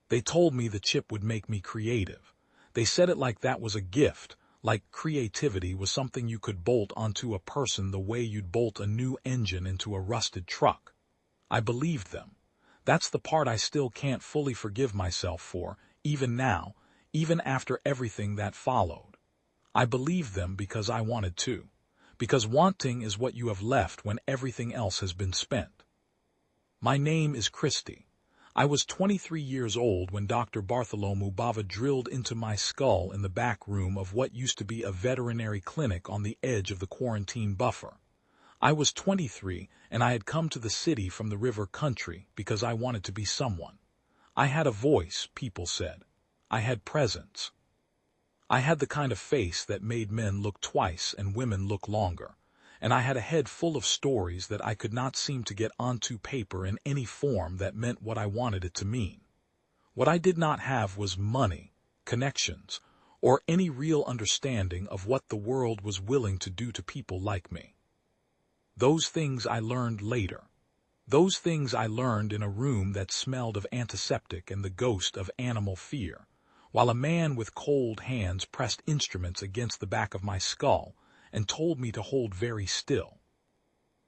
They told me the chip would make me creative. They said it like that was a gift, like creativity was something you could bolt onto a person the way you'd bolt a new engine into a rusted truck. I believed them. That's the part I still can't fully forgive myself for, even now, even after everything that followed. I believed them because I wanted to. Because wanting is what you have left when everything else has been spent. My name is Christy. I was 23 years old when Dr. Bartholomew Bava drilled into my skull in the back room of what used to be a veterinary clinic on the edge of the quarantine buffer. I was 23, and I had come to the city from the river country because I wanted to be someone. I had a voice, people said. I had presence. I had the kind of face that made men look twice and women look longer, and I had a head full of stories that I could not seem to get onto paper in any form that meant what I wanted it to mean. What I did not have was money, connections, or any real understanding of what the world was willing to do to people like me. Those things I learned later. Those things I learned in a room that smelled of antiseptic and the ghost of animal fear, while a man with cold hands pressed instruments against the back of my skull and told me to hold very still.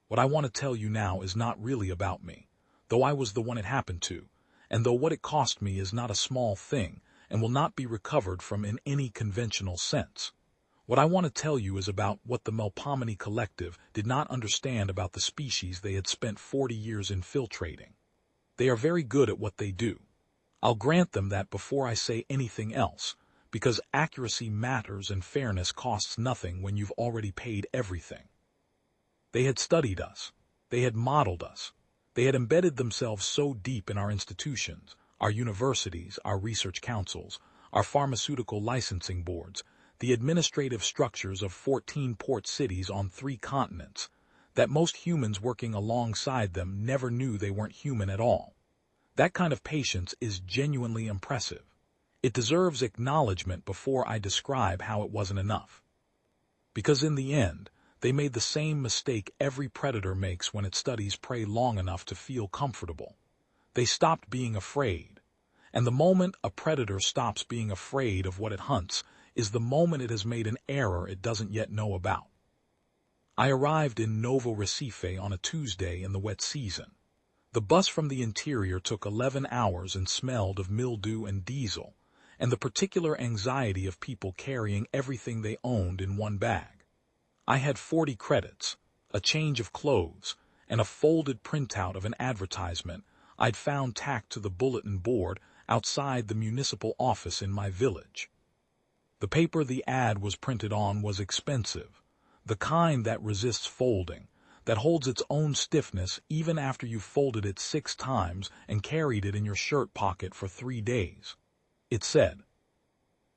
What I want to tell you now is not really about me, though I was the one it happened to, and though what it cost me is not a small thing and will not be recovered from in any conventional sense. What I want to tell you is about what the Melpomene Collective did not understand about the species they had spent 40 years infiltrating. They are very good at what they do. I'll grant them that before I say anything else, because accuracy matters and fairness costs nothing when you've already paid everything. They had studied us. They had modeled us. They had embedded themselves so deep in our institutions, our universities, our research councils, our pharmaceutical licensing boards, the administrative structures of 14 port cities on 3 continents, that most humans working alongside them never knew they weren't human at all. That kind of patience is genuinely impressive. It deserves acknowledgement before I describe how it wasn't enough. Because in the end, they made the same mistake every predator makes when it studies prey long enough to feel comfortable. They stopped being afraid. And the moment a predator stops being afraid of what it hunts is the moment it has made an error it doesn't yet know about. I arrived in Novo Recife on a Tuesday in the wet season. The bus from the interior took 11 hours and smelled of mildew and diesel, and the particular anxiety of people carrying everything they owned in one bag. I had 40 credits, a change of clothes, and a folded printout of an advertisement I'd found tacked to the bulletin board outside the municipal office in my village. The paper the ad was printed on was expensive, the kind that resists folding, that holds its own stiffness even after you've folded it 6 times and carried it in your shirt pocket for 3 days. It said,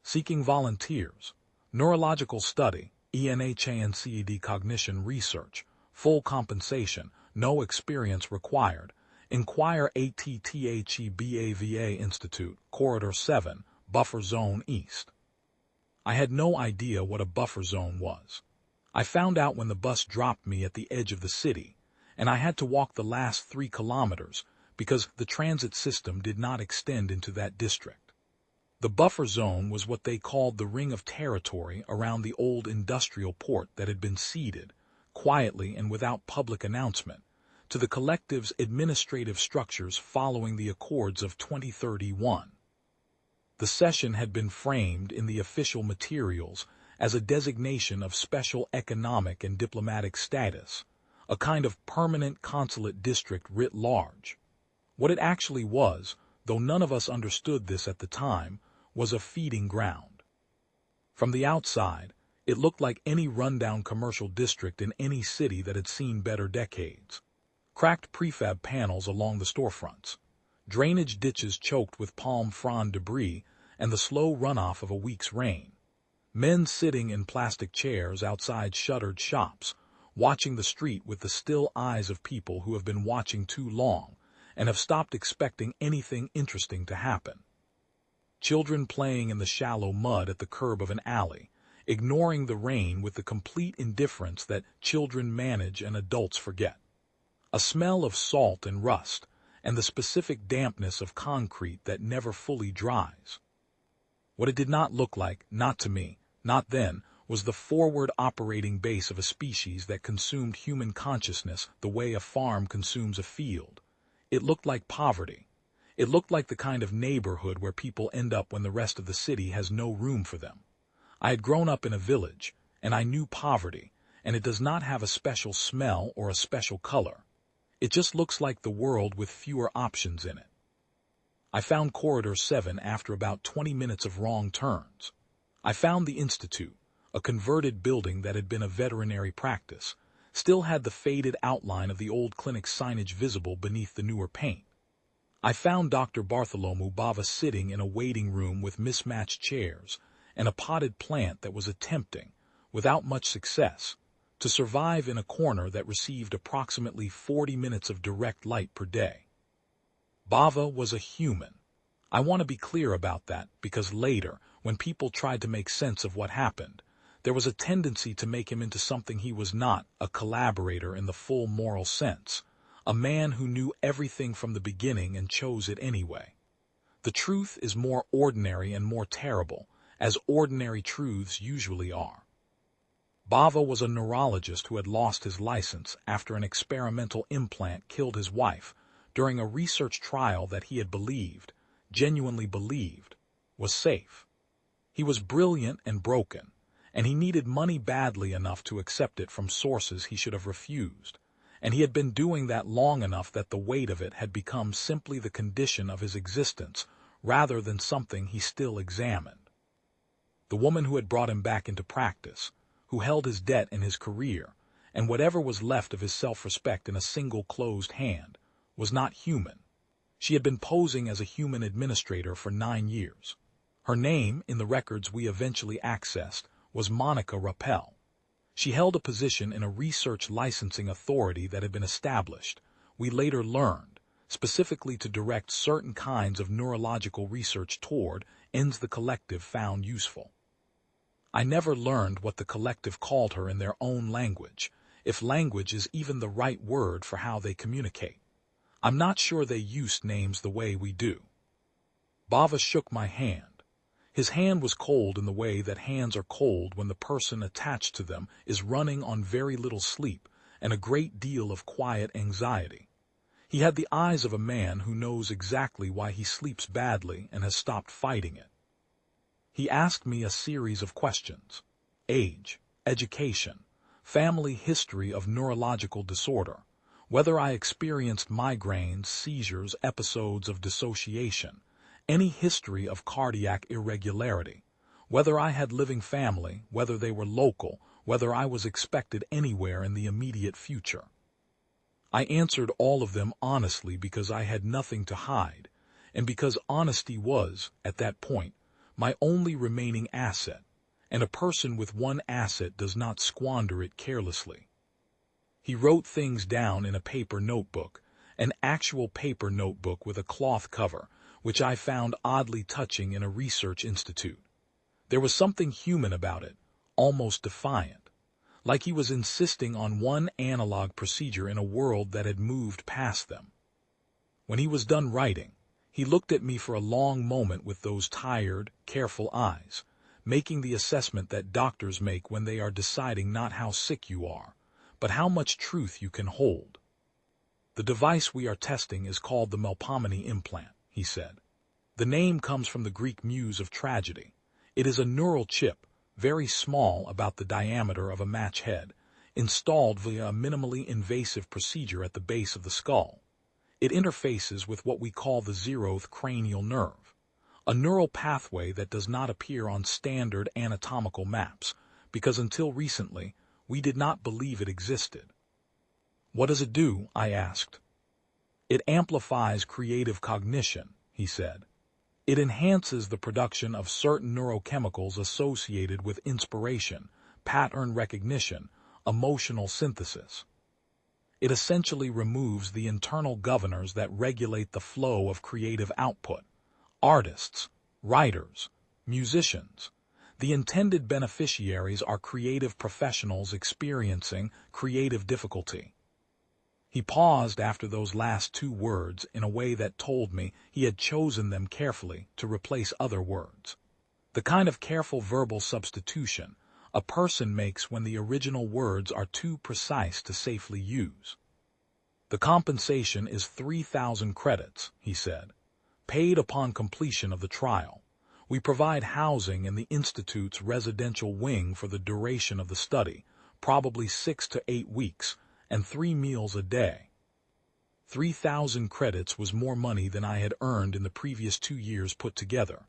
"Seeking volunteers, neurological study, ENHANCED cognition research, full compensation, no experience required. Inquire ATTHEBAVA Institute, Corridor 7, Buffer Zone East." I had no idea what a buffer zone was. I found out when the bus dropped me at the edge of the city, and I had to walk the last 3 kilometers because the transit system did not extend into that district. The buffer zone was what they called the ring of territory around the old industrial port that had been ceded, quietly and without public announcement, to the collective's administrative structures following the Accords of 2031. The cession had been framed in the official materials as a designation of special economic and diplomatic status, a kind of permanent consulate district writ large. What it actually was, though none of us understood this at the time, was a feeding ground. From the outside, it looked like any rundown commercial district in any city that had seen better decades. Cracked prefab panels along the storefronts, drainage ditches choked with palm frond debris and the slow runoff of a week's rain. Men sitting in plastic chairs outside shuttered shops, watching the street with the still eyes of people who have been watching too long and have stopped expecting anything interesting to happen. Children playing in the shallow mud at the curb of an alley, ignoring the rain with the complete indifference that children manage and adults forget. A smell of salt and rust, and the specific dampness of concrete that never fully dries. What it did not look like, not to me, not then, was the forward operating base of a species that consumed human consciousness the way a farm consumes a field. It looked like poverty. It looked like the kind of neighborhood where people end up when the rest of the city has no room for them. I had grown up in a village, and I knew poverty, and it does not have a special smell or a special color. It just looks like the world with fewer options in it. I found Corridor 7 after about 20 minutes of wrong turns. I found the Institute, a converted building that had been a veterinary practice, still had the faded outline of the old clinic signage visible beneath the newer paint. I found Dr. Bartholomew Bava sitting in a waiting room with mismatched chairs and a potted plant that was attempting, without much success, to survive in a corner that received approximately 40 minutes of direct light per day. Bava was a human. I want to be clear about that because later, when people tried to make sense of what happened, there was a tendency to make him into something he was not, a collaborator in the full moral sense, a man who knew everything from the beginning and chose it anyway. The truth is more ordinary and more terrible, as ordinary truths usually are. Bava was a neurologist who had lost his license after an experimental implant killed his wife during a research trial that he had believed, genuinely believed, was safe. He was brilliant and broken, and he needed money badly enough to accept it from sources he should have refused, and he had been doing that long enough that the weight of it had become simply the condition of his existence rather than something he still examined. The woman who had brought him back into practice, who held his debt and his career, and whatever was left of his self-respect in a single closed hand, was not human. She had been posing as a human administrator for 9 years. Her name, in the records we eventually accessed, was Monica Rappel. She held a position in a research licensing authority that had been established, we later learned, specifically to direct certain kinds of neurological research toward ends the collective found useful. I never learned what the collective called her in their own language, if language is even the right word for how they communicate. I'm not sure they used names the way we do. Bava shook my hand. His hand was cold in the way that hands are cold when the person attached to them is running on very little sleep and a great deal of quiet anxiety. He had the eyes of a man who knows exactly why he sleeps badly and has stopped fighting it. He asked me a series of questions: age, education, family history of neurological disorder, whether I experienced migraines, seizures, episodes of dissociation, any history of cardiac irregularity, whether I had living family, whether they were local, whether I was expected anywhere in the immediate future. I answered all of them honestly because I had nothing to hide, and because honesty was, at that point, my only remaining asset, and a person with one asset does not squander it carelessly. He wrote things down in a paper notebook, an actual paper notebook with a cloth cover, which I found oddly touching in a research institute. There was something human about it, almost defiant, like he was insisting on one analog procedure in a world that had moved past them. When he was done writing, he looked at me for a long moment with those tired, careful eyes, making the assessment that doctors make when they are deciding not how sick you are, but how much truth you can hold. The device we are testing is called the Melpomene implant, he said. The name comes from the Greek muse of tragedy. It is a neural chip, very small, about the diameter of a match head, installed via a minimally invasive procedure at the base of the skull. It interfaces with what we call the zeroth cranial nerve, a neural pathway that does not appear on standard anatomical maps, because until recently, we did not believe it existed. What does it do? I asked. It amplifies creative cognition, he said. It enhances the production of certain neurochemicals associated with inspiration, pattern recognition, emotional synthesis. It essentially removes the internal governors that regulate the flow of creative output. Artists, writers, musicians. The intended beneficiaries are creative professionals experiencing creative difficulty. He paused after those last two words in a way that told me he had chosen them carefully to replace other words. The kind of careful verbal substitution a person makes when the original words are too precise to safely use. The compensation is 3,000 credits, he said, paid upon completion of the trial. We provide housing in the Institute's residential wing for the duration of the study, probably 6 to 8 weeks, and 3 meals a day. 3,000 credits was more money than I had earned in the previous 2 years put together.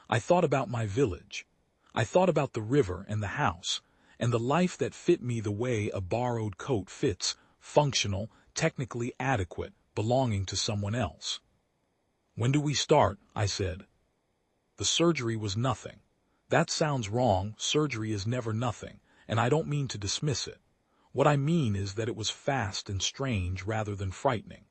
I thought about my village. I thought about the river and the house, and the life that fit me the way a borrowed coat fits, functional, technically adequate, belonging to someone else. "When do we start?" I said. The surgery was nothing. That sounds wrong. Surgery is never nothing, and I don't mean to dismiss it. What I mean is that it was fast and strange rather than frightening.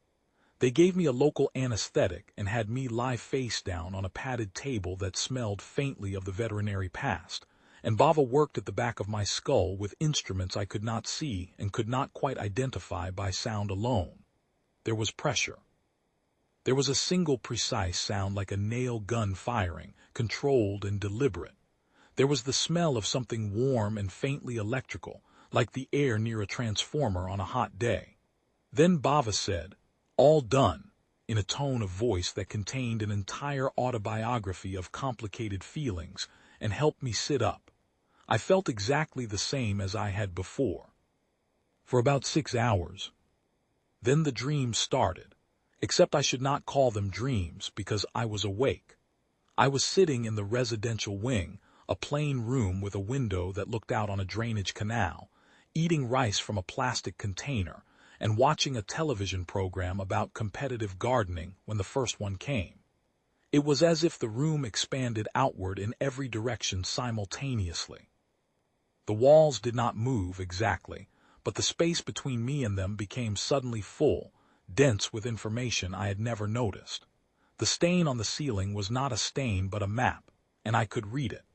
They gave me a local anesthetic and had me lie face down on a padded table that smelled faintly of the veterinary past, and Bava worked at the back of my skull with instruments I could not see and could not quite identify by sound alone. There was pressure. There was a single precise sound like a nail gun firing, controlled and deliberate. There was the smell of something warm and faintly electrical, like the air near a transformer on a hot day. Then Bava said, "All done," in a tone of voice that contained an entire autobiography of complicated feelings, and helped me sit up. I felt exactly the same as I had before. For about 6 hours. Then the dreams started, except I should not call them dreams because I was awake. I was sitting in the residential wing, a plain room with a window that looked out on a drainage canal, eating rice from a plastic container, and watching a television program about competitive gardening when the first one came. It was as if the room expanded outward in every direction simultaneously. The walls did not move exactly, but the space between me and them became suddenly full, dense with information I had never noticed. The stain on the ceiling was not a stain but a map, and I could read it.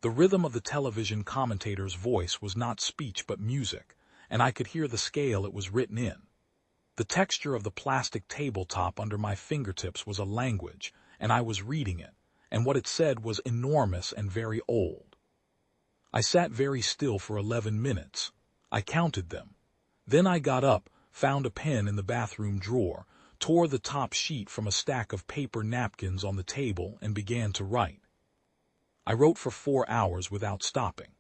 The rhythm of the television commentator's voice was not speech but music, and I could hear the scale it was written in. The texture of the plastic tabletop under my fingertips was a language, and I was reading it, and what it said was enormous and very old. I sat very still for 11 minutes. I counted them. Then I got up, found a pen in the bathroom drawer, tore the top sheet from a stack of paper napkins on the table, and began to write. I wrote for 4 hours without stopping.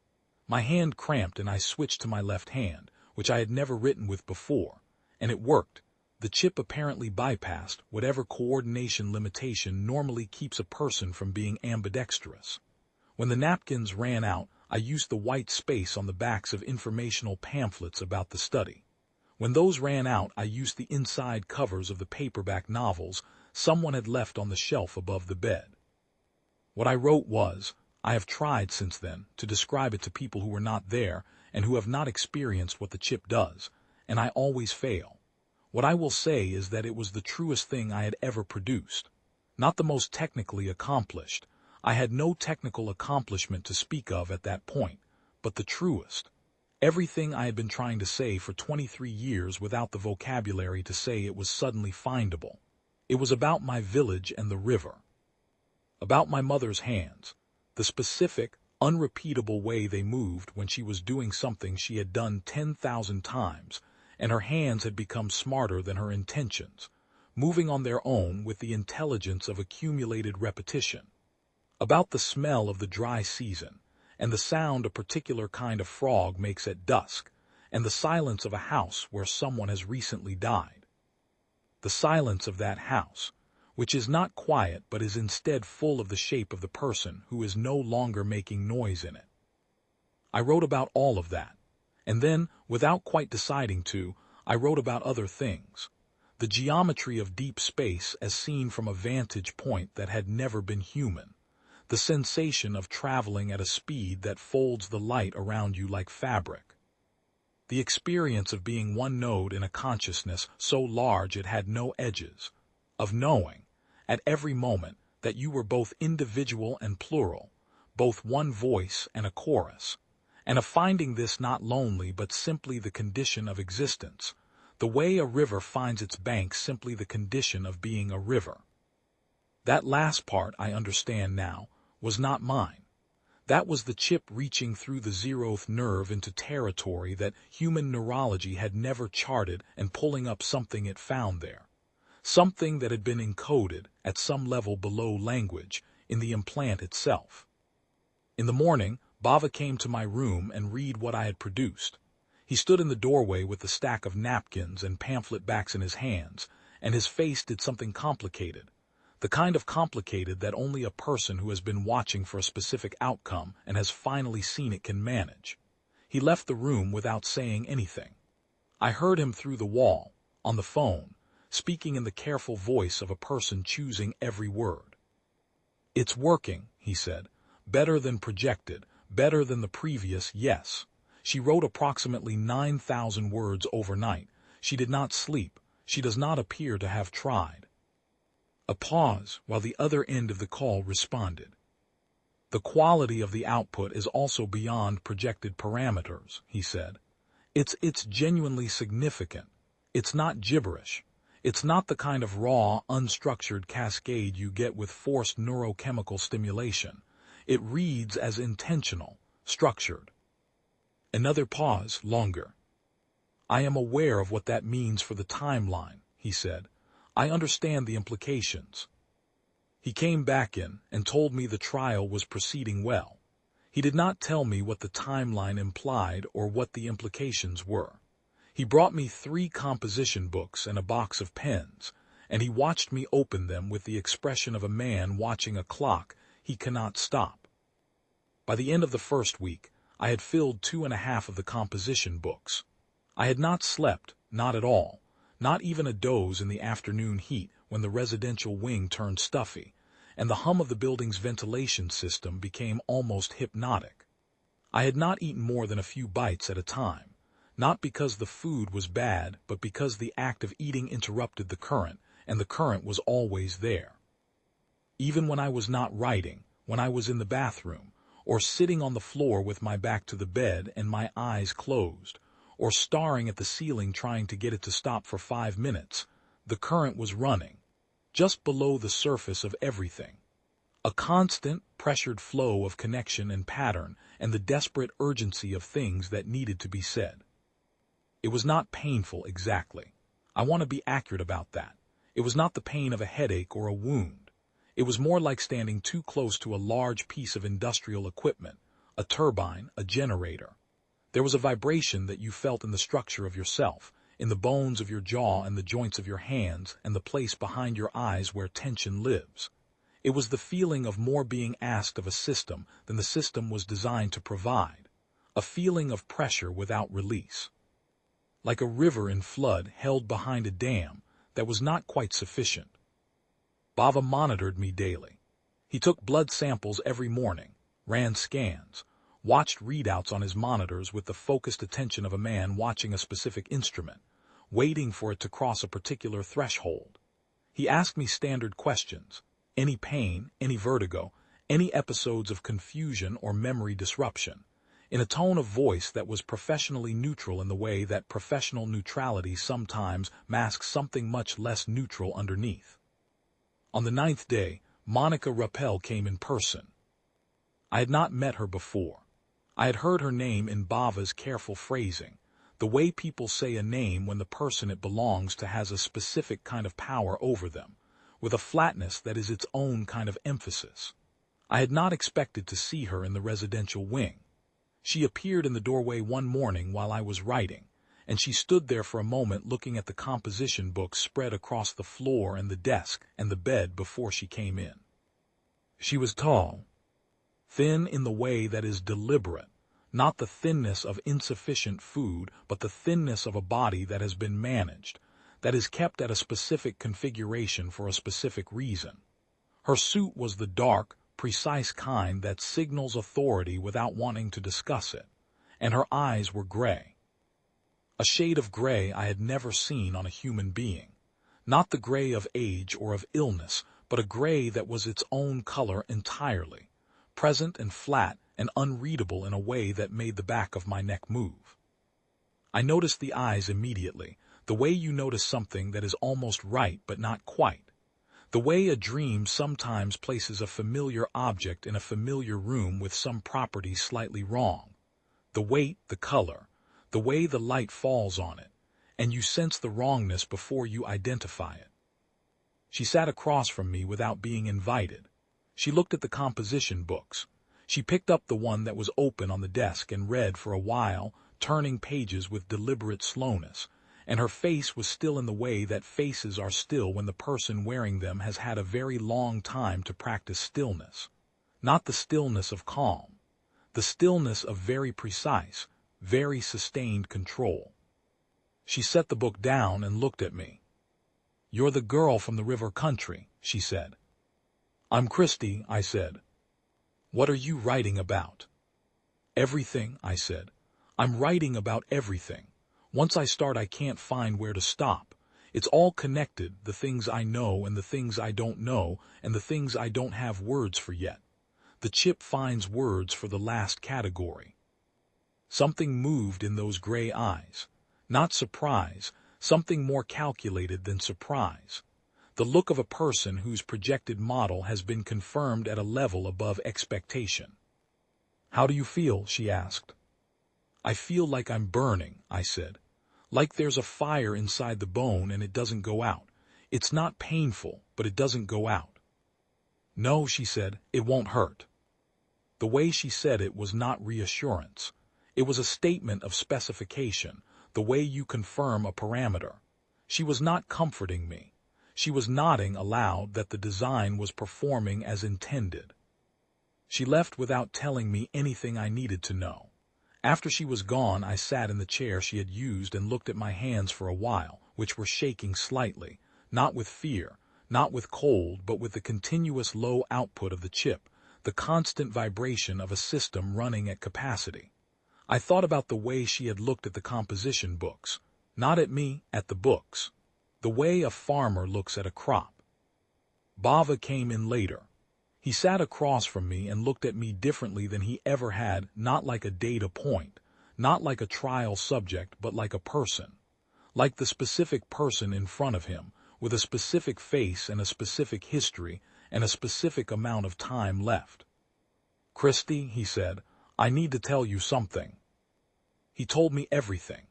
My hand cramped and I switched to my left hand, which I had never written with before, and it worked. The chip apparently bypassed whatever coordination limitation normally keeps a person from being ambidextrous. When the napkins ran out, I used the white space on the backs of informational pamphlets about the study. When those ran out, I used the inside covers of the paperback novels someone had left on the shelf above the bed. What I wrote was, I have tried since then to describe it to people who were not there and who have not experienced what the chip does, and I always fail. What I will say is that it was the truest thing I had ever produced. Not the most technically accomplished. I had no technical accomplishment to speak of at that point, but the truest. Everything I had been trying to say for 23 years without the vocabulary to say it was suddenly findable. It was about my village and the river. About my mother's hands, the specific, unrepeatable way they moved when she was doing something she had done 10,000 times, and her hands had become smarter than her intentions, moving on their own with the intelligence of accumulated repetition. About the smell of the dry season, and the sound a particular kind of frog makes at dusk, and the silence of a house where someone has recently died. The silence of that house, which is not quiet but is instead full of the shape of the person who is no longer making noise in it. I wrote about all of that, and then, without quite deciding to, I wrote about other things. The geometry of deep space as seen from a vantage point that had never been human. The sensation of traveling at a speed that folds the light around you like fabric. The experience of being one node in a consciousness so large it had no edges. Of knowing, at every moment, that you were both individual and plural, both one voice and a chorus, and of finding this not lonely but simply the condition of existence, The way a river finds its banks simply the condition of being a river. That last part, I understand now, was not mine. That was the chip reaching through the zeroth nerve into territory that human neurology had never charted and pulling up something it found there. Something that had been encoded, at some level below language, in the implant itself. In the morning, Bava came to my room and read what I had produced. He stood in the doorway with the stack of napkins and pamphlet backs in his hands, and his face did something complicated. The kind of complicated that only a person who has been watching for a specific outcome and has finally seen it can manage. He left the room without saying anything. I heard him through the wall, on the phone, speaking in the careful voice of a person choosing every word. "It's working," he said. "Better than projected, better than the previous, yes. She wrote approximately 9,000 words overnight. She did not sleep. She does not appear to have tried." A pause while the other end of the call responded. "The quality of the output is also beyond projected parameters," he said. It's genuinely significant. It's not gibberish. It's not the kind of raw, unstructured cascade you get with forced neurochemical stimulation. It reads as intentional, structured." Another pause, longer. "I am aware of what that means for the timeline," he said. "I understand the implications." He came back in and told me the trial was proceeding well. He did not tell me what the timeline implied or what the implications were. He brought me 3 composition books and a box of pens, and he watched me open them with the expression of a man watching a clock he cannot stop. By the end of the first week, I had filled 2.5 of the composition books. I had not slept, not at all. Not even a doze in the afternoon heat when the residential wing turned stuffy, and the hum of the building's ventilation system became almost hypnotic. I had not eaten more than a few bites at a time, not because the food was bad, but because the act of eating interrupted the current, and the current was always there. Even when I was not writing, when I was in the bathroom, or sitting on the floor with my back to the bed and my eyes closed, or staring at the ceiling trying to get it to stop for 5 minutes, the current was running, just below the surface of everything. A constant, pressured flow of connection and pattern and the desperate urgency of things that needed to be said. It was not painful exactly. I want to be accurate about that. It was not the pain of a headache or a wound. It was more like standing too close to a large piece of industrial equipment, a turbine, a generator. There was a vibration that you felt in the structure of yourself, in the bones of your jaw and the joints of your hands and the place behind your eyes where tension lives. It was the feeling of more being asked of a system than the system was designed to provide, a feeling of pressure without release. Like a river in flood held behind a dam that was not quite sufficient. Bava monitored me daily. He took blood samples every morning, ran scans, watched readouts on his monitors with the focused attention of a man watching a specific instrument, waiting for it to cross a particular threshold. He asked me standard questions: any pain, any vertigo, any episodes of confusion or memory disruption, in a tone of voice that was professionally neutral in the way that professional neutrality sometimes masks something much less neutral underneath. On the 9th day, Monica Rappel came in person. I had not met her before. I had heard her name in Bava's careful phrasing, the way people say a name when the person it belongs to has a specific kind of power over them, with a flatness that is its own kind of emphasis. I had not expected to see her in the residential wing. She appeared in the doorway one morning while I was writing, and she stood there for a moment looking at the composition books spread across the floor and the desk and the bed before she came in. She was tall, thin in the way that is deliberate, not the thinness of insufficient food, but the thinness of a body that has been managed, that is kept at a specific configuration for a specific reason. Her suit was the dark, precise kind that signals authority without wanting to discuss it, and her eyes were gray. A shade of gray I had never seen on a human being. Not the gray of age or of illness, but a gray that was its own color entirely, present and flat and unreadable in a way that made the back of my neck move. I noticed the eyes immediately, The way you notice something that is almost right but not quite. The way a dream sometimes places a familiar object in a familiar room with some property slightly wrong. The weight, the color, the way the light falls on it, and you sense the wrongness before you identify it. She sat across from me without being invited. She looked at the composition books. She picked up the one that was open on the desk and read for a while, turning pages with deliberate slowness, and her face was still in the way that faces are still when the person wearing them has had a very long time to practice stillness. Not the stillness of calm, the stillness of very precise, very sustained control. She set the book down and looked at me. "You're the girl from the river country," she said. "I'm Christy," I said. "What are you writing about?" "Everything," I said. "I'm writing about everything. Once I start, I can't find where to stop. It's all connected, the things I know and the things I don't know and the things I don't have words for yet. The chip finds words for the last category." Something moved in those gray eyes. Not surprise, something more calculated than surprise. The look of a person whose projected model has been confirmed at a level above expectation. "How do you feel?" she asked. "I feel like I'm burning," I said. "Like there's a fire inside the bone and it doesn't go out. It's not painful, but it doesn't go out." "No," she said, "it won't hurt." The way she said it was not reassurance. It was a statement of specification, the way you confirm a parameter. She was not comforting me. She was nodding aloud that the design was performing as intended. She left without telling me anything I needed to know. After she was gone, I sat in the chair she had used and looked at my hands for a while, which were shaking slightly, not with fear, not with cold, but with the continuous low output of the chip, the constant vibration of a system running at capacity. I thought about the way she had looked at the composition books, not at me, at the books. The way a farmer looks at a crop. Bava came in later. He sat across from me and looked at me differently than he ever had, not like a data point, not like a trial subject, but like a person. Like the specific person in front of him, with a specific face and a specific history and a specific amount of time left. "Christy," he said, "I need to tell you something." He told me everything.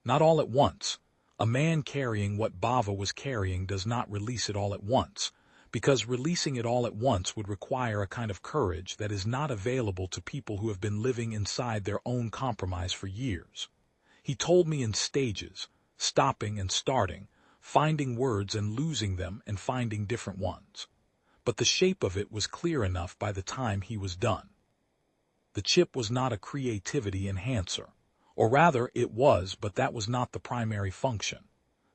Not all at once. A man carrying what Bava was carrying does not release it all at once, because releasing it all at once would require a kind of courage that is not available to people who have been living inside their own compromise for years. He told me in stages, stopping and starting, finding words and losing them and finding different ones. But the shape of it was clear enough by the time he was done. The chip was not a creativity enhancer. Or rather, it was, but that was not the primary function.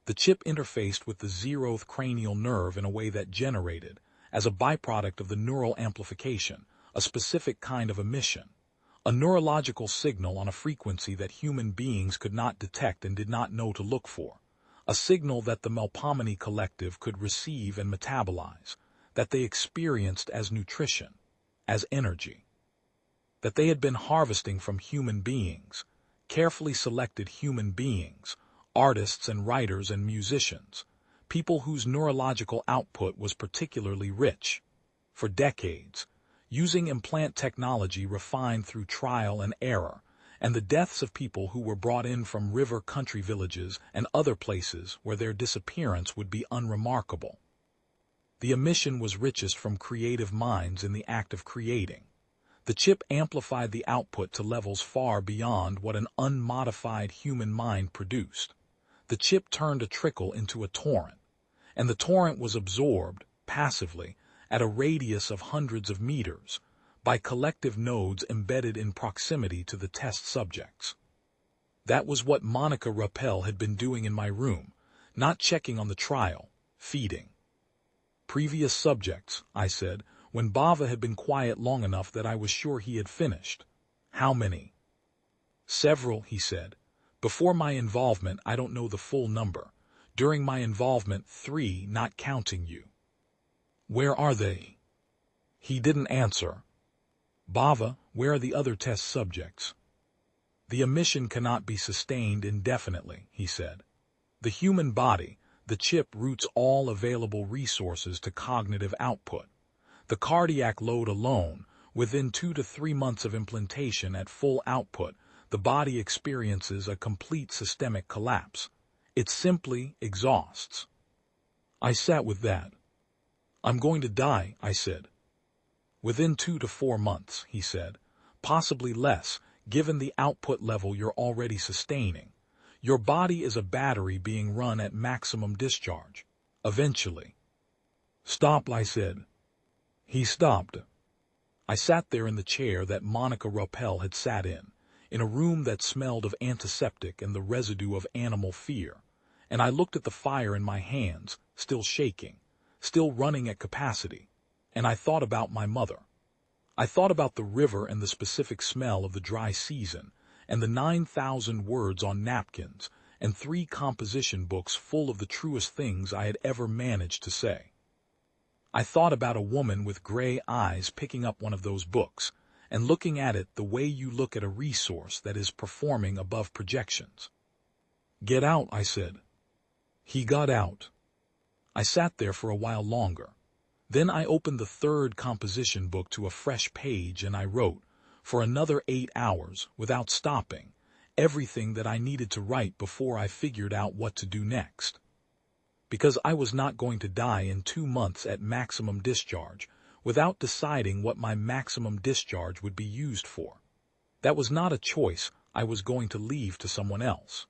The chip interfaced with the zeroth cranial nerve in a way that generated, as a byproduct of the neural amplification, a specific kind of emission, a neurological signal on a frequency that human beings could not detect and did not know to look for, a signal that the Melpomene Collective could receive and metabolize, that they experienced as nutrition, as energy, that they had been harvesting from human beings, carefully selected human beings, artists and writers and musicians, people whose neurological output was particularly rich. For decades, using implant technology refined through trial and error, and the deaths of people who were brought in from river country villages and other places where their disappearance would be unremarkable. The emission was richest from creative minds in the act of creating. The chip amplified the output to levels far beyond what an unmodified human mind produced. The chip turned a trickle into a torrent, and the torrent was absorbed, passively, at a radius of hundreds of meters, by collective nodes embedded in proximity to the test subjects. That was what Monica Rappel had been doing in my room, not checking on the trial, feeding. "Previous subjects," I said, when Bava had been quiet long enough that I was sure he had finished. "How many?" "Several," he said. "Before my involvement, I don't know the full number. During my involvement, 3, not counting you." "Where are they?" He didn't answer. "Bava, where are the other test subjects?" "The emission cannot be sustained indefinitely," he said. The human body, the chip routes all available resources to cognitive output. The cardiac load alone, within 2 to 3 months of implantation at full output, the body experiences a complete systemic collapse. It simply exhausts. I sat with that. I'm going to die, I said. Within 2 to 4 months, he said. Possibly less, given the output level you're already sustaining. Your body is a battery being run at maximum discharge. Eventually. Stop, I said. He stopped. I sat there in the chair that Monica Rappel had sat in a room that smelled of antiseptic and the residue of animal fear, and I looked at the fire in my hands, still shaking, still running at capacity, and I thought about my mother. I thought about the river and the specific smell of the dry season, and the 9,000 words on napkins, and 3 composition books full of the truest things I had ever managed to say. I thought about a woman with gray eyes picking up one of those books, and looking at it the way you look at a resource that is performing above projections. Get out, I said. He got out. I sat there for a while longer. Then I opened the 3rd composition book to a fresh page and I wrote, for another 8 hours, without stopping, everything that I needed to write before I figured out what to do next. Because I was not going to die in 2 months at maximum discharge, without deciding what my maximum discharge would be used for. That was not a choice I was going to leave to someone else.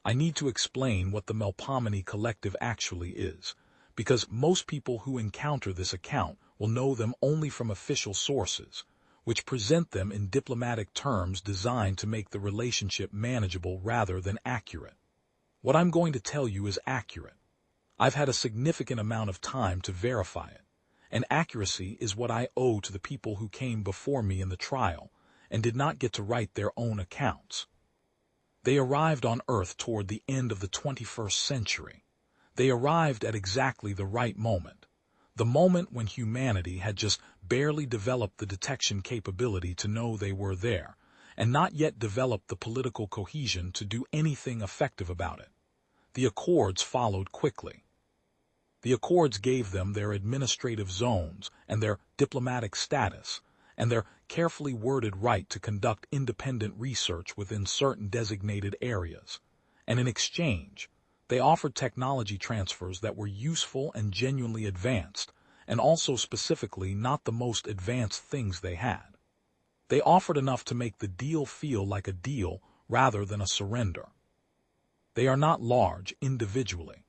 I need to explain what the Melpomene Collective actually is, because most people who encounter this account will know them only from official sources, which present them in diplomatic terms designed to make the relationship manageable rather than accurate. What I'm going to tell you is accurate. I've had a significant amount of time to verify it, and accuracy is what I owe to the people who came before me in the trial and did not get to write their own accounts. They arrived on Earth toward the end of the 21st century. They arrived at exactly the right moment, the moment when humanity had just barely developed the detection capability to know they were there, and not yet developed the political cohesion to do anything effective about it. The Accords followed quickly. The Accords gave them their administrative zones and their diplomatic status, and their carefully worded right to conduct independent research within certain designated areas. And in exchange, they offered technology transfers that were useful and genuinely advanced, and also specifically not the most advanced things they had. They offered enough to make the deal feel like a deal rather than a surrender. They are not large individually.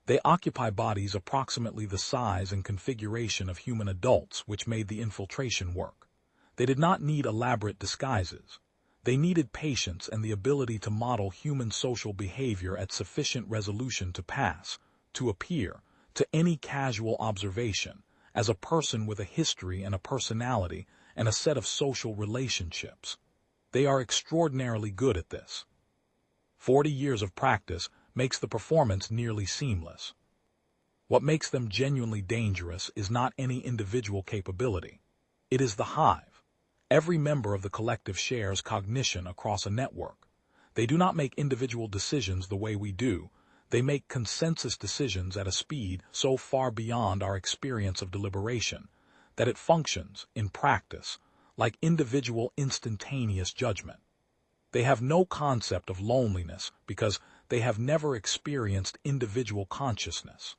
They occupy bodies approximately the size and configuration of human adults, which made the infiltration work. They did not need elaborate disguises. They needed patience and the ability to model human social behavior at sufficient resolution to pass, to appear, to any casual observation, as a person with a history and a personality and a set of social relationships. They are extraordinarily good at this. 40 years of practice makes the performance nearly seamless. What makes them genuinely dangerous is not any individual capability. It is the hive. Every member of the collective shares cognition across a network. They do not make individual decisions the way we do. They make consensus decisions at a speed so far beyond our experience of deliberation that it functions, in practice, like individual instantaneous judgment. They have no concept of loneliness because they have never experienced individual consciousness.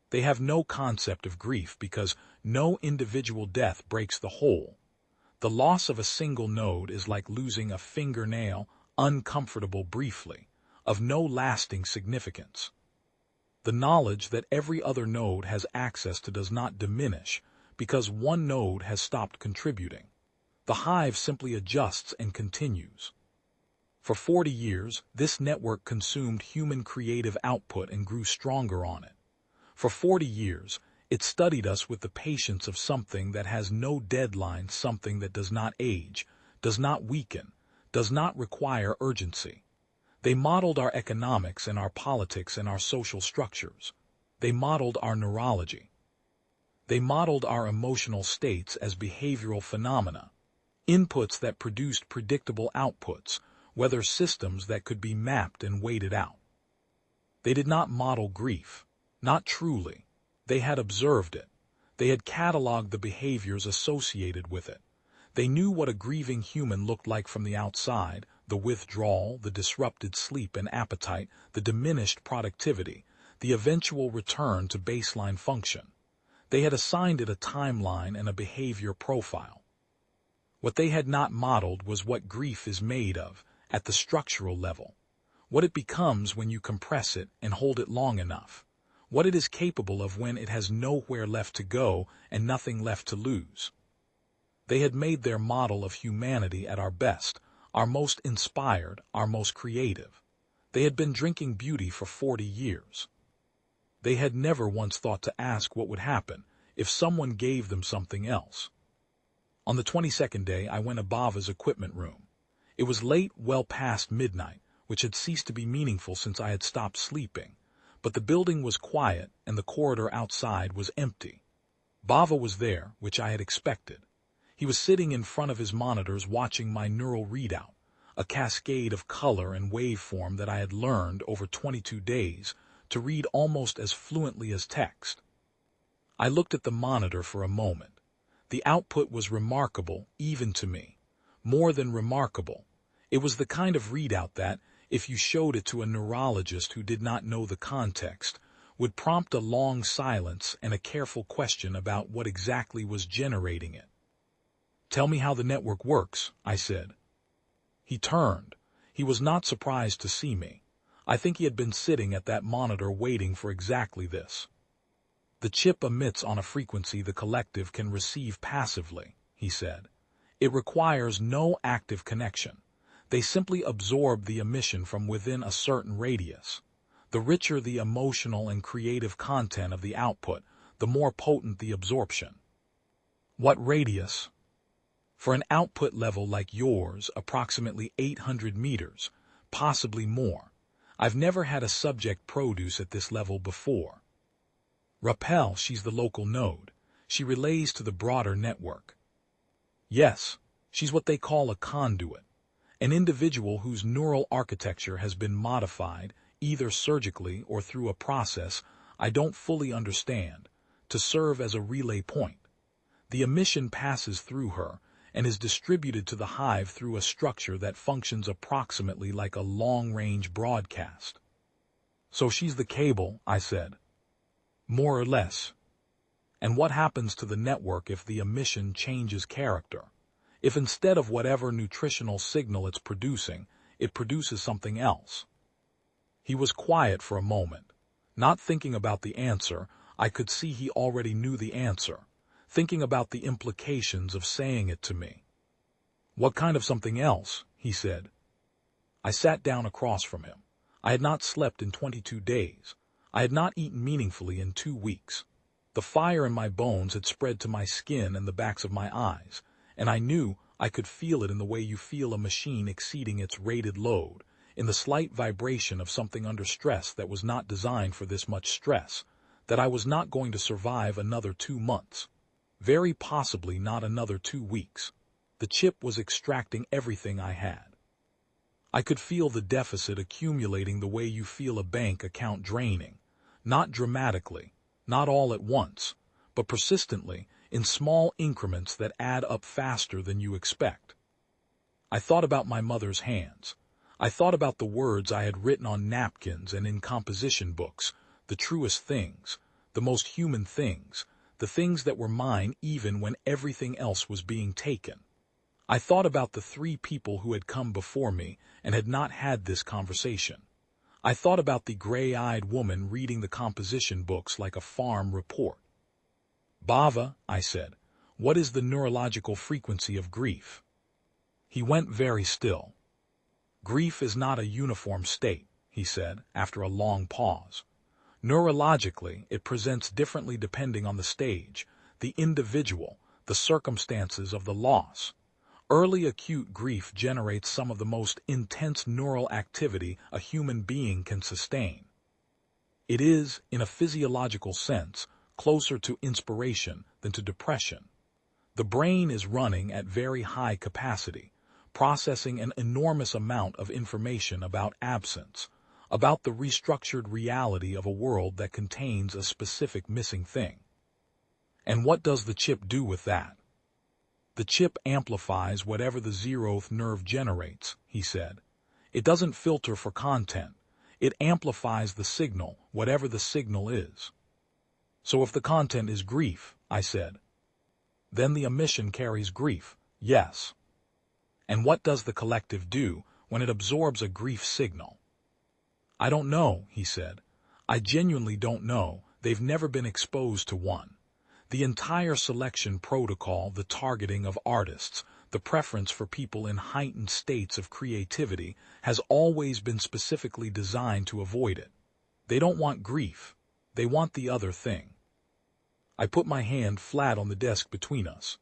They have no concept of grief because no individual death breaks the whole. The loss of a single node is like losing a fingernail, uncomfortable briefly, of no lasting significance. The knowledge that every other node has access to does not diminish because one node has stopped contributing. The hive simply adjusts and continues. For 40 years, this network consumed human creative output and grew stronger on it. For 40 years, it studied us with the patience of something that has no deadline, something that does not age, does not weaken, does not require urgency. They modeled our economics and our politics and our social structures. They modeled our neurology. They modeled our emotional states as behavioral phenomena, inputs that produced predictable outputs, whether systems that could be mapped and weighted out. They did not model grief. Not truly. They had observed it. They had cataloged the behaviors associated with it. They knew what a grieving human looked like from the outside: the withdrawal, the disrupted sleep and appetite, the diminished productivity, the eventual return to baseline function. They had assigned it a timeline and a behavior profile. What they had not modeled was what grief is made of, at the structural level. What it becomes when you compress it and hold it long enough. What it is capable of when it has nowhere left to go and nothing left to lose. They had made their model of humanity at our best, our most inspired, our most creative. They had been drinking beauty for 40 years. They had never once thought to ask what would happen if someone gave them something else. On the 22nd day, I went to Bava's equipment room. It was late, well past midnight, which had ceased to be meaningful since I had stopped sleeping, but the building was quiet and the corridor outside was empty. Bava was there, which I had expected. He was sitting in front of his monitors watching my neural readout, a cascade of color and waveform that I had learned over 22 days to read almost as fluently as text. I looked at the monitor for a moment. The output was remarkable, even to me. More than remarkable. It was the kind of readout that, if you showed it to a neurologist who did not know the context, would prompt a long silence and a careful question about what exactly was generating it. "Tell me how the network works," I said. He turned. He was not surprised to see me. I think he had been sitting at that monitor waiting for exactly this. "The chip emits on a frequency the collective can receive passively," he said. "It requires no active connection. They simply absorb the emission from within a certain radius. The richer the emotional and creative content of the output, the more potent the absorption." "What radius?" "For an output level like yours, approximately 800 meters, possibly more. I've never had a subject produce at this level before." "Rappel, she's the local node. She relays to the broader network." "Yes, she's what they call a conduit. An individual whose neural architecture has been modified, either surgically or through a process I don't fully understand, to serve as a relay point. The emission passes through her and is distributed to the hive through a structure that functions approximately like a long-range broadcast." "So she's the cable," I said. "More or less." "And what happens to the network if the emission changes character? If instead of whatever nutritional signal it's producing, it produces something else?" He was quiet for a moment. Not thinking about the answer, I could see he already knew the answer, thinking about the implications of saying it to me. "What kind of something else?" he said. I sat down across from him. I had not slept in 22 days. I had not eaten meaningfully in 2 weeks. The fire in my bones had spread to my skin and the backs of my eyes, and I knew I could feel it in the way you feel a machine exceeding its rated load, in the slight vibration of something under stress that was not designed for this much stress, that I was not going to survive another 2 months. Very possibly not another 2 weeks. The chip was extracting everything I had. I could feel the deficit accumulating the way you feel a bank account draining. Not dramatically, not all at once, but persistently, in small increments that add up faster than you expect. I thought about my mother's hands. I thought about the words I had written on napkins and in composition books, the truest things, the most human things, the things that were mine even when everything else was being taken. I thought about the 3 people who had come before me and had not had this conversation. I thought about the gray-eyed woman reading the composition books like a farm report. "Bava," I said, "what is the neurological frequency of grief?" He went very still. "Grief is not a uniform state," he said, after a long pause. "Neurologically, it presents differently depending on the stage, the individual, the circumstances of the loss. Early acute grief generates some of the most intense neural activity a human being can sustain. It is, in a physiological sense, closer to inspiration than to depression. The brain is running at very high capacity, processing an enormous amount of information about absence, about the restructured reality of a world that contains a specific missing thing. And what does the chip do with that? The chip amplifies whatever the zeroth nerve generates, he said. It doesn't filter for content. It amplifies the signal, whatever the signal is. So if the content is grief, I said, then the emission carries grief, yes. And what does the collective do when it absorbs a grief signal? I don't know, he said. I genuinely don't know. They've never been exposed to one. The entire selection protocol, the targeting of artists, the preference for people in heightened states of creativity has always been specifically designed to avoid it. They don't want grief. They want the other thing. I put my hand flat on the desk between us.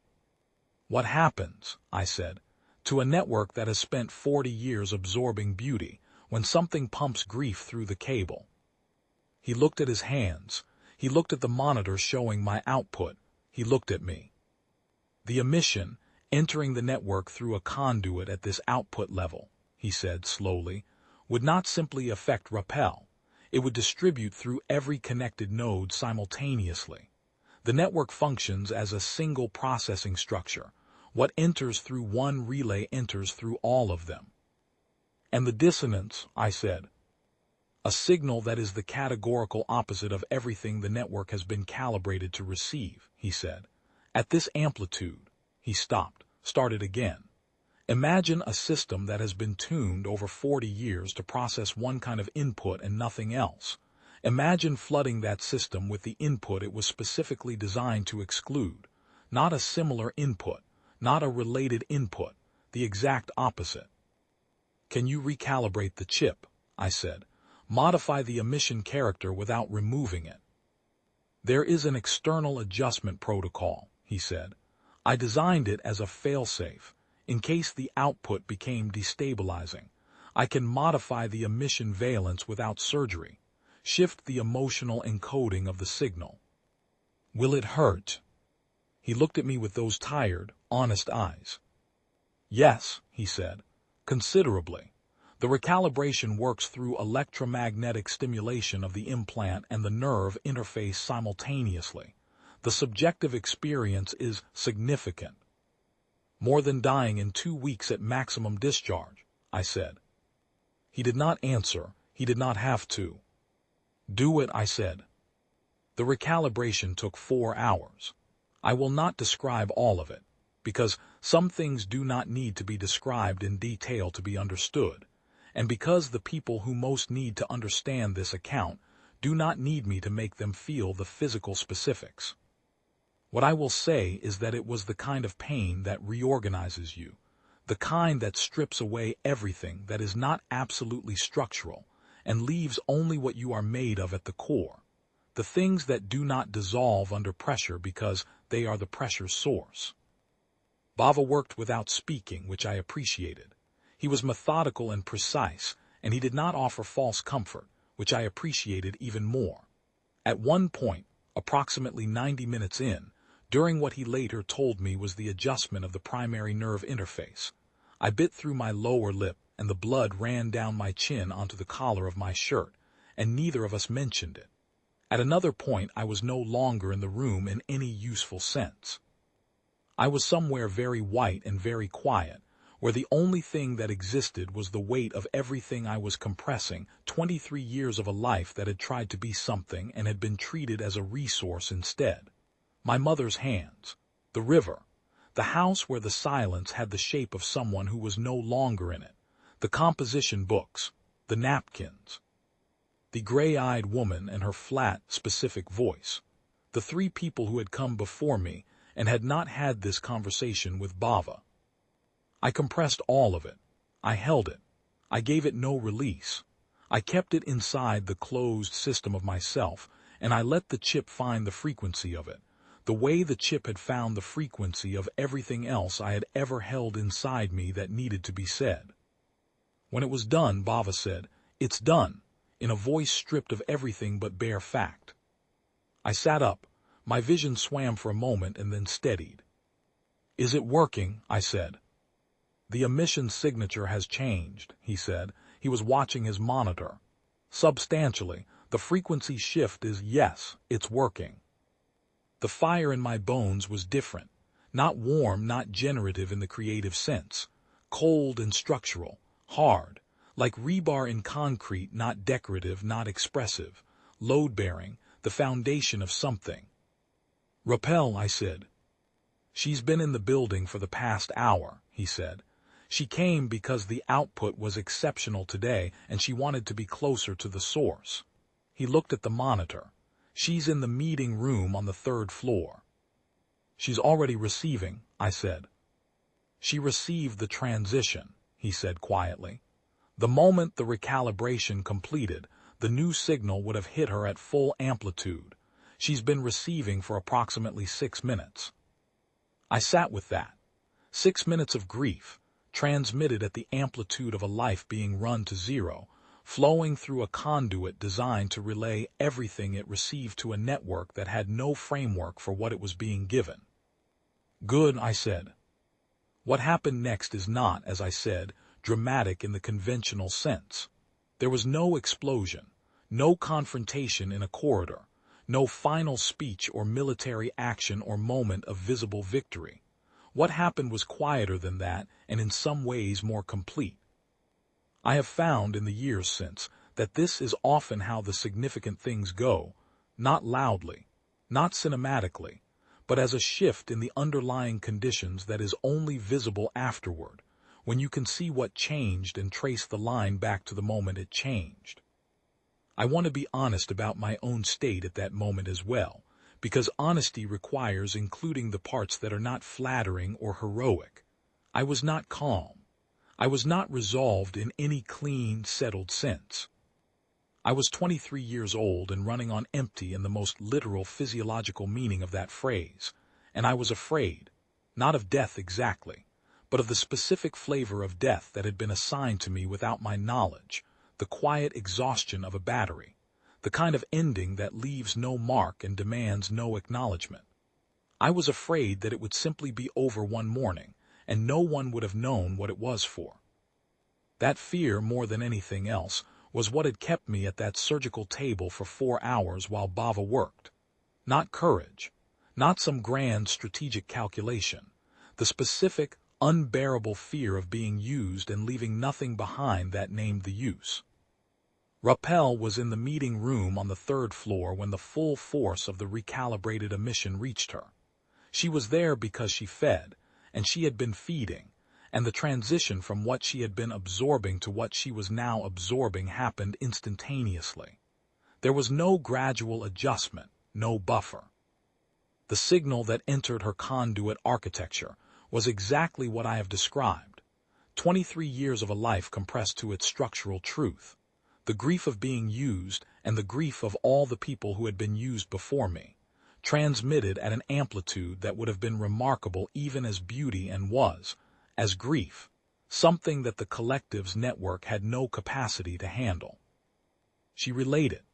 What happens, I said, to a network that has spent 40 years absorbing beauty when something pumps grief through the cable? He looked at his hands. He looked at the monitor showing my output. He looked at me. The emission, entering the network through a conduit at this output level, he said slowly, would not simply affect rappel. It would distribute through every connected node simultaneously. The network functions as a single processing structure. What enters through one relay enters through all of them. And the dissonance, I said. A signal that is the categorical opposite of everything the network has been calibrated to receive, he said. At this amplitude, he stopped, started again. Imagine a system that has been tuned over 40 years to process one kind of input and nothing else. Imagine flooding that system with the input it was specifically designed to exclude. Not a similar input, not a related input, the exact opposite. Can you recalibrate the chip? I said. Modify the emission character without removing it. There is an external adjustment protocol, he said. I designed it as a failsafe, in case the output became destabilizing. I can modify the emission valence without surgery, shift the emotional encoding of the signal. Will it hurt? He looked at me with those tired, honest eyes. Yes, he said, considerably. The recalibration works through electromagnetic stimulation of the implant and the nerve interface simultaneously. The subjective experience is significant. More than dying in 2 weeks at maximum discharge, I said. He did not answer. He did not have to. Do it, I said. The recalibration took 4 hours. I will not describe all of it, because some things do not need to be described in detail to be understood, and because the people who most need to understand this account do not need me to make them feel the physical specifics. What I will say is that it was the kind of pain that reorganizes you, the kind that strips away everything that is not absolutely structural and leaves only what you are made of at the core, the things that do not dissolve under pressure because they are the pressure source. Bava worked without speaking, which I appreciated. He was methodical and precise, and he did not offer false comfort, which I appreciated even more. At one point, approximately 90 minutes in, during what he later told me was the adjustment of the primary nerve interface, I bit through my lower lip and the blood ran down my chin onto the collar of my shirt, and neither of us mentioned it. At another point, I was no longer in the room in any useful sense. I was somewhere very white and very quiet, where the only thing that existed was the weight of everything I was compressing, 23 years of a life that had tried to be something and had been treated as a resource instead. My mother's hands, the river, the house where the silence had the shape of someone who was no longer in it, the composition books, the napkins, the gray-eyed woman and her flat, specific voice, the 3 people who had come before me and had not had this conversation with Bava. I compressed all of it. I held it. I gave it no release. I kept it inside the closed system of myself, and I let the chip find the frequency of it, the way the chip had found the frequency of everything else I had ever held inside me that needed to be said. When it was done, Bava said, "It's done," in a voice stripped of everything but bare fact. I sat up. My vision swam for a moment and then steadied. "Is it working?" I said. "The emission signature has changed," he said. He was watching his monitor. Substantially, the frequency shift is yes, it's working. The fire in my bones was different. Not warm, not generative in the creative sense. Cold and structural, hard, like rebar in concrete, not decorative, not expressive. Load-bearing, the foundation of something. Rappel, I said. She's been in the building for the past hour, he said. She came because the output was exceptional today and she wanted to be closer to the source. He looked at the monitor. She's in the meeting room on the 3rd floor. She's already receiving, I said. She received the transition, he said quietly. The moment the recalibration completed, the new signal would have hit her at full amplitude. She's been receiving for approximately 6 minutes. I sat with that. 6 minutes of grief, transmitted at the amplitude of a life being run to zero, flowing through a conduit designed to relay everything it received to a network that had no framework for what it was being given. Good, I said. What happened next is not, as I said, dramatic in the conventional sense. There was no explosion, no confrontation in a corridor, no final speech or military action or moment of visible victory. What happened was quieter than that and in some ways more complete. I have found in the years since that this is often how the significant things go, not loudly, not cinematically, but as a shift in the underlying conditions that is only visible afterward, when you can see what changed and trace the line back to the moment it changed. I want to be honest about my own state at that moment as well, because honesty requires including the parts that are not flattering or heroic. I was not calm. I was not resolved in any clean, settled sense. I was 23 years old and running on empty in the most literal physiological meaning of that phrase, and I was afraid, not of death exactly, but of the specific flavor of death that had been assigned to me without my knowledge, the quiet exhaustion of a battery, the kind of ending that leaves no mark and demands no acknowledgement. I was afraid that it would simply be over one morning, and no one would have known what it was for. That fear, more than anything else, was what had kept me at that surgical table for 4 hours while Bava worked. Not courage, not some grand strategic calculation, the specific, unbearable fear of being used and leaving nothing behind that named the use. Rappel was in the meeting room on the 3rd floor when the full force of the recalibrated emission reached her. She was there because she fed, and she had been feeding, and the transition from what she had been absorbing to what she was now absorbing happened instantaneously. There was no gradual adjustment, no buffer. The signal that entered her conduit architecture was exactly what I have described. 23 years of a life compressed to its structural truth. The grief of being used and the grief of all the people who had been used before me, transmitted at an amplitude that would have been remarkable even as beauty and was, as grief, something that the collective's network had no capacity to handle. She relayed it.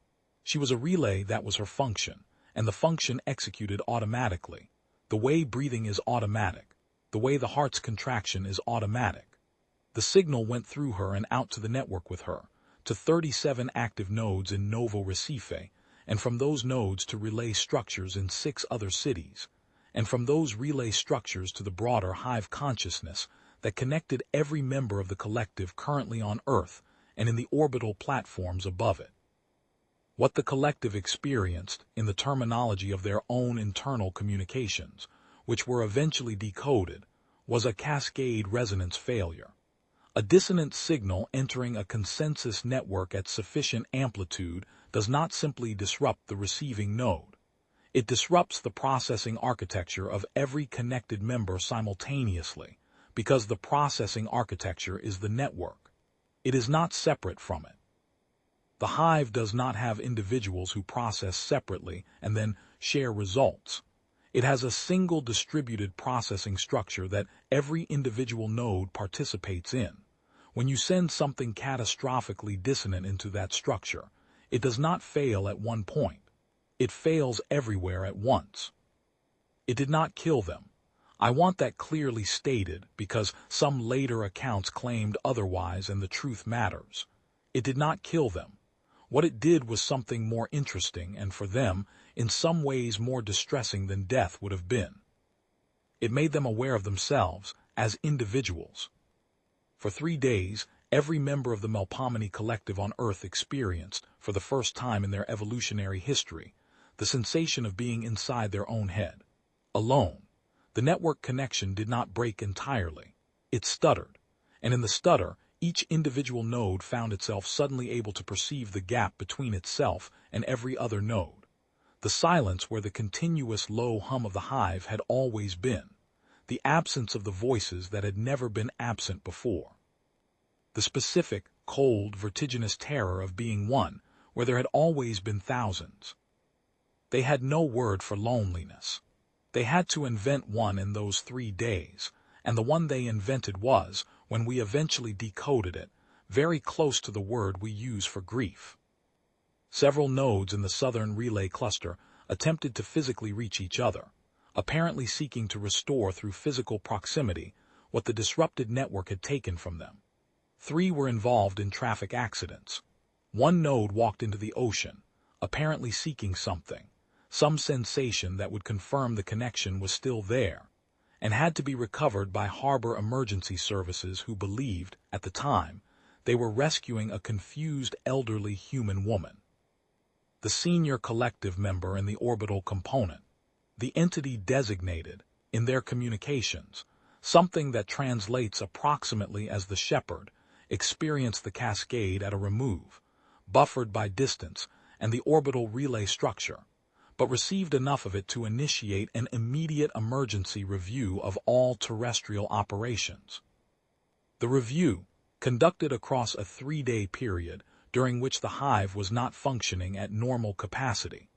She was a relay that was her function, and the function executed automatically, the way breathing is automatic, the way the heart's contraction is automatic. The signal went through her and out to the network with her, to 37 active nodes in Novo Recife, and from those nodes to relay structures in 6 other cities, and from those relay structures to the broader hive consciousness that connected every member of the collective currently on Earth and in the orbital platforms above it. What the collective experienced, in the terminology of their own internal communications, which were eventually decoded, was a cascade resonance failure. A dissonant signal entering a consensus network at sufficient amplitude does not simply disrupt the receiving node. It disrupts the processing architecture of every connected member simultaneously, because the processing architecture is the network. It is not separate from it. The hive does not have individuals who process separately and then share results. It has a single distributed processing structure that every individual node participates in. When you send something catastrophically dissonant into that structure, it does not fail at one point. It fails everywhere at once. It did not kill them. I want that clearly stated because some later accounts claimed otherwise and the truth matters. It did not kill them. What it did was something more interesting and, for them, in some ways more distressing than death would have been. It made them aware of themselves as individuals. For 3 days, every member of the Melpomene Collective on Earth experienced, for the first time in their evolutionary history, the sensation of being inside their own head. Alone. The network connection did not break entirely. It stuttered, and in the stutter, each individual node found itself suddenly able to perceive the gap between itself and every other node. The silence where the continuous low hum of the hive had always been. The absence of the voices that had never been absent before. The specific, cold, vertiginous terror of being one, where there had always been thousands. They had no word for loneliness. They had to invent one in those 3 days, and the one they invented was, when we eventually decoded it, very close to the word we use for grief. Several nodes in the southern relay cluster attempted to physically reach each other, apparently seeking to restore through physical proximity what the disrupted network had taken from them. 3 were involved in traffic accidents. 1 node walked into the ocean, apparently seeking something, some sensation that would confirm the connection was still there, and had to be recovered by harbor emergency services who believed, at the time, they were rescuing a confused elderly human woman. The senior collective member in the orbital component, the entity designated, in their communications, something that translates approximately as the shepherd, experienced the cascade at a remove, buffered by distance and the orbital relay structure, but received enough of it to initiate an immediate emergency review of all terrestrial operations. The review, conducted across a 3-day period during which the hive was not functioning at normal capacity,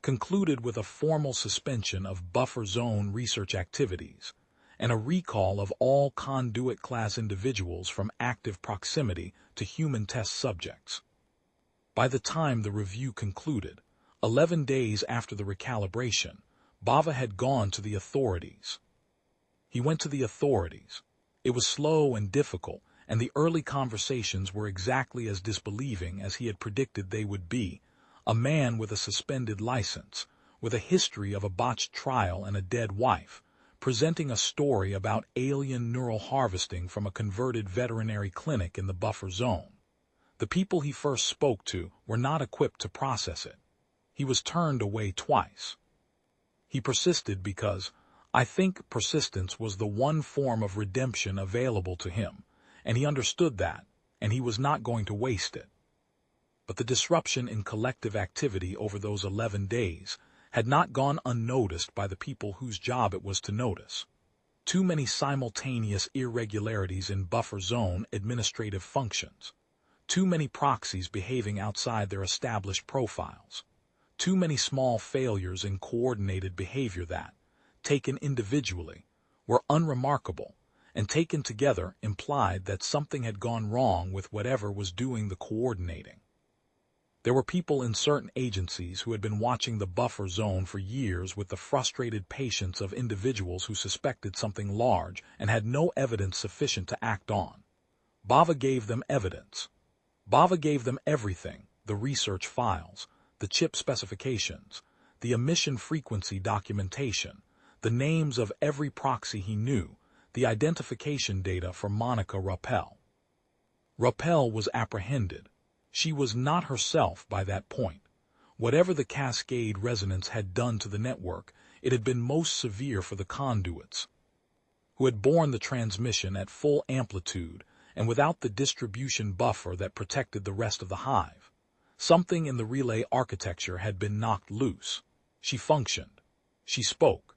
concluded with a formal suspension of buffer zone research activities and a recall of all conduit-class individuals from active proximity to human test subjects. By the time the review concluded, 11 days after the recalibration, Bava had gone to the authorities. He went to the authorities. It was slow and difficult, and the early conversations were exactly as disbelieving as he had predicted they would be. A man with a suspended license, with a history of a botched trial and a dead wife, presenting a story about alien neural harvesting from a converted veterinary clinic in the buffer zone. The people he first spoke to were not equipped to process it. He was turned away twice. He persisted because, I think, persistence was the one form of redemption available to him, and he understood that, and he was not going to waste it. But the disruption in collective activity over those 11 days had not gone unnoticed by the people whose job it was to notice. Too many simultaneous irregularities in buffer zone administrative functions. Too many proxies behaving outside their established profiles. Too many small failures in coordinated behavior that, taken individually, were unremarkable, and taken together implied that something had gone wrong with whatever was doing the coordinating. There were people in certain agencies who had been watching the buffer zone for years with the frustrated patience of individuals who suspected something large and had no evidence sufficient to act on. Bava gave them evidence. Bava gave them everything, the research files, the chip specifications, the emission frequency documentation, the names of every proxy he knew, the identification data for Monica Rappel. Rappel was apprehended. She was not herself by that point. Whatever the cascade resonance had done to the network, it had been most severe for the conduits, who had borne the transmission at full amplitude and without the distribution buffer that protected the rest of the hive. Something in the relay architecture had been knocked loose. She functioned. She spoke.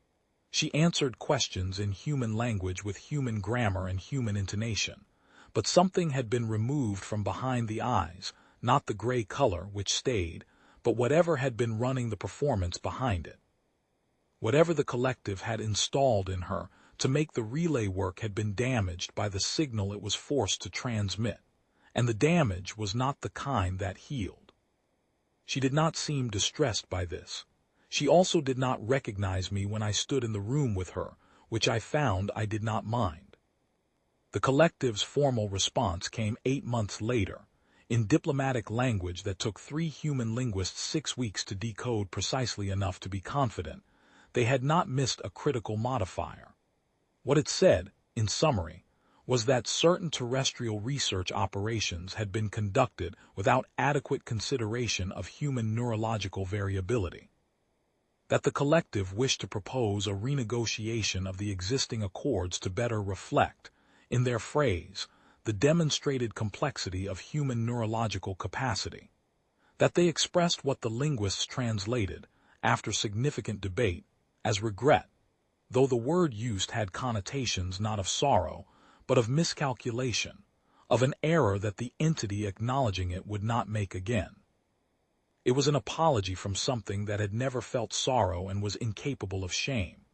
She answered questions in human language with human grammar and human intonation. But something had been removed from behind the eyes, not the gray color which stayed, but whatever had been running the performance behind it. Whatever the collective had installed in her to make the relay work had been damaged by the signal it was forced to transmit, and the damage was not the kind that healed. She did not seem distressed by this. She also did not recognize me when I stood in the room with her, which I found I did not mind. The collective's formal response came 8 months later, in diplomatic language that took 3 human linguists 6 weeks to decode precisely enough to be confident they had not missed a critical modifier. What it said, in summary, was that certain terrestrial research operations had been conducted without adequate consideration of human neurological variability. That the collective wished to propose a renegotiation of the existing accords to better reflect, in their phrase, the demonstrated complexity of human neurological capacity. That they expressed what the linguists translated, after significant debate, as regret, though the word used had connotations not of sorrow, but of miscalculation, of an error that the entity acknowledging it would not make again. It was an apology from something that had never felt sorrow and was incapable of shame.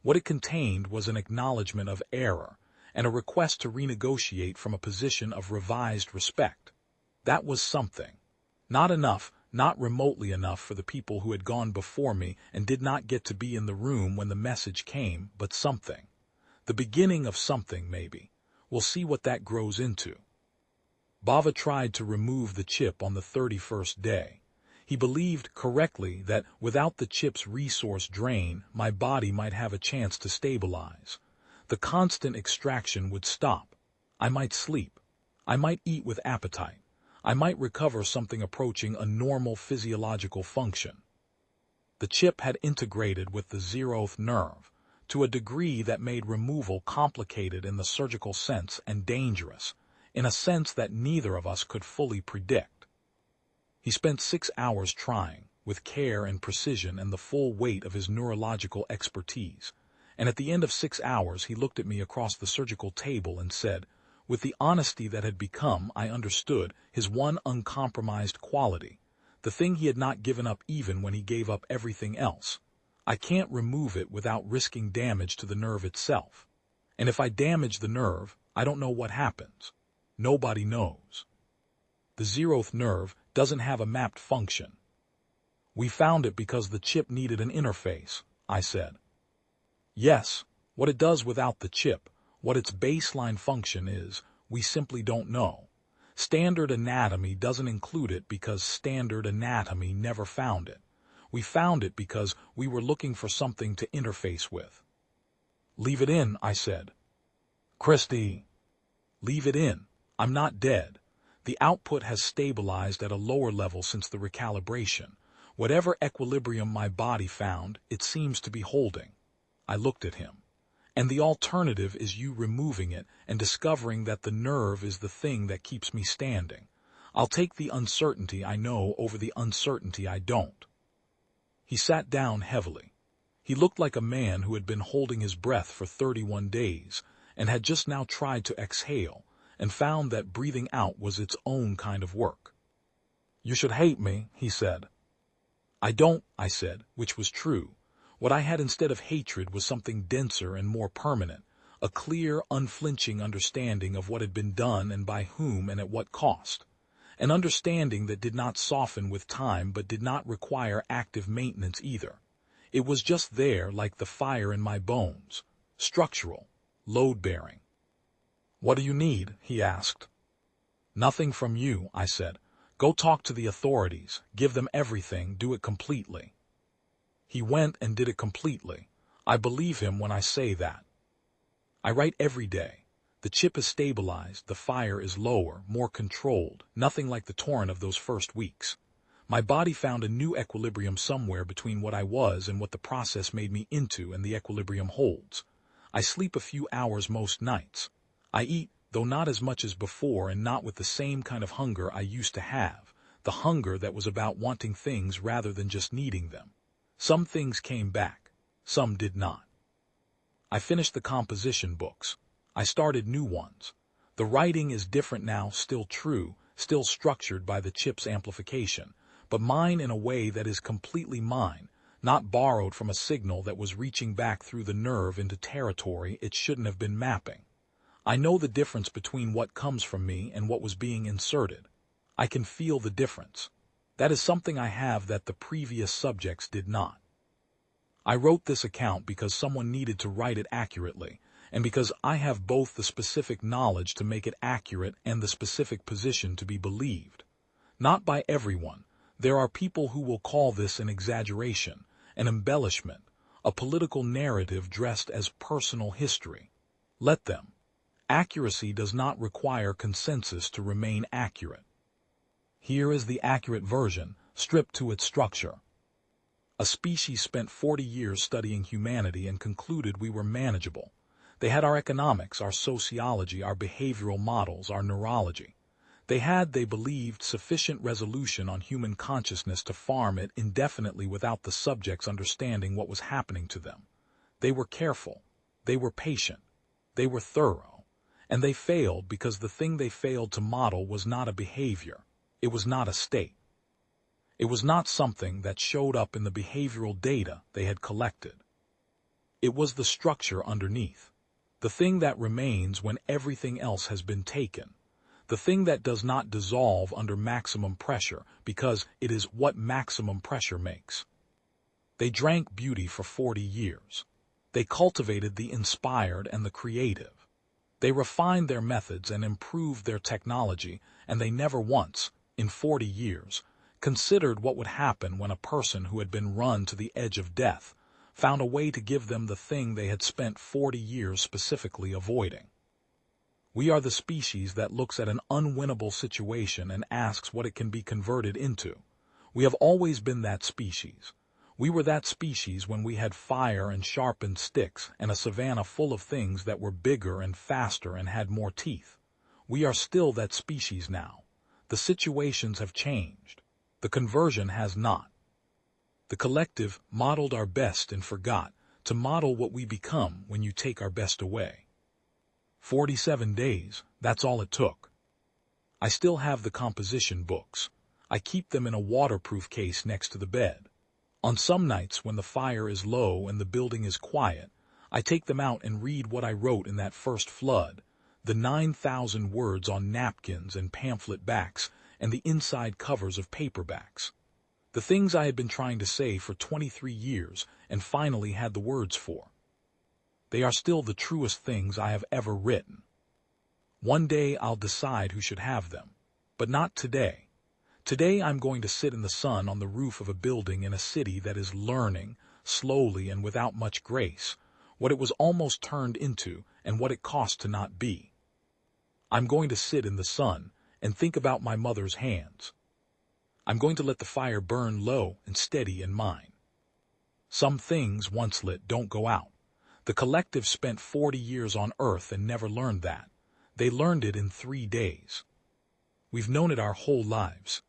What it contained was an acknowledgment of error, and a request to renegotiate from a position of revised respect. That was something. Not enough, not remotely enough for the people who had gone before me and did not get to be in the room when the message came, but something. The beginning of something, maybe. We'll see what that grows into. Bava tried to remove the chip on the 31st day. He believed correctly that without the chip's resource drain, my body might have a chance to stabilize. The constant extraction would stop. I might sleep. I might eat with appetite. I might recover something approaching a normal physiological function. The chip had integrated with the 0th nerve, to a degree that made removal complicated in the surgical sense and dangerous, in a sense that neither of us could fully predict. He spent 6 hours trying, with care and precision and the full weight of his neurological expertise, and at the end of 6 hours he looked at me across the surgical table and said, with the honesty that had become, I understood, his one uncompromised quality, the thing he had not given up even when he gave up everything else, I can't remove it without risking damage to the nerve itself. And if I damage the nerve, I don't know what happens. Nobody knows. The 0th nerve doesn't have a mapped function. We found it because the chip needed an interface, I said. Yes, what it does without the chip, what its baseline function is, we simply don't know. Standard anatomy doesn't include it because standard anatomy never found it. We found it because we were looking for something to interface with. Leave it in, I said. Christy. Leave it in. I'm not dead. The output has stabilized at a lower level since the recalibration. Whatever equilibrium my body found, it seems to be holding. I looked at him. And the alternative is you removing it and discovering that the nerve is the thing that keeps me standing. I'll take the uncertainty I know over the uncertainty I don't. He sat down heavily. He looked like a man who had been holding his breath for 31 days and had just now tried to exhale and found that breathing out was its own kind of work. You should hate me, he said. I don't, I said, which was true. What I had instead of hatred was something denser and more permanent, a clear, unflinching understanding of what had been done and by whom and at what cost. An understanding that did not soften with time but did not require active maintenance either. It was just there like the fire in my bones, structural, load-bearing. What do you need? He asked. Nothing from you, I said. Go talk to the authorities, give them everything, do it completely. He went and did it completely. I believe him when I say that. I write every day. The chip is stabilized, the fire is lower, more controlled, nothing like the torrent of those first weeks. My body found a new equilibrium somewhere between what I was and what the process made me into, and the equilibrium holds. I sleep a few hours most nights. I eat, though not as much as before and not with the same kind of hunger I used to have, the hunger that was about wanting things rather than just needing them. Some things came back, some did not. I finished the composition books. I started new ones. The writing is different now, still true, still structured by the chip's amplification, but mine in a way that is completely mine, not borrowed from a signal that was reaching back through the nerve into territory it shouldn't have been mapping. I know the difference between what comes from me and what was being inserted. I can feel the difference. That is something I have that the previous subjects did not. I wrote this account because someone needed to write it accurately, and because I have both the specific knowledge to make it accurate and the specific position to be believed. Not by everyone. There are people who will call this an exaggeration, an embellishment, a political narrative dressed as personal history. Let them. Accuracy does not require consensus to remain accurate. Here is the accurate version, stripped to its structure. A species spent 40 years studying humanity and concluded we were manageable. They had our economics, our sociology, our behavioral models, our neurology. They had, they believed, sufficient resolution on human consciousness to farm it indefinitely without the subjects understanding what was happening to them. They were careful. They were patient. They were thorough. And they failed because the thing they failed to model was not a behavior. It was not a state. It was not something that showed up in the behavioral data they had collected. It was the structure underneath. The thing that remains when everything else has been taken. The thing that does not dissolve under maximum pressure because it is what maximum pressure makes. They drank beauty for 40 years. They cultivated the inspired and the creative. They refined their methods and improved their technology, and they never once, in 40 years, considered what would happen when a person who had been run to the edge of death found a way to give them the thing they had spent 40 years specifically avoiding. We are the species that looks at an unwinnable situation and asks what it can be converted into. We have always been that species. We were that species when we had fire and sharpened sticks and a savanna full of things that were bigger and faster and had more teeth. We are still that species now. The situations have changed. The conversion has not. The collective modeled our best and forgot to model what we become when you take our best away. 47 days, that's all it took. I still have the composition books. I keep them in a waterproof case next to the bed. On some nights when the fire is low and the building is quiet, I take them out and read what I wrote in that first flood, the 9,000 words on napkins and pamphlet backs and the inside covers of paperbacks. The things I had been trying to say for 23 years and finally had the words for. They are still the truest things I have ever written. One day I'll decide who should have them, but not today. Today I'm going to sit in the sun on the roof of a building in a city that is learning, slowly and without much grace, what it was almost turned into and what it cost to not be. I'm going to sit in the sun and think about my mother's hands. I'm going to let the fire burn low and steady in mine. Some things once lit don't go out. The collective spent 40 years on Earth and never learned that. They learned it in 3 days. We've known it our whole lives.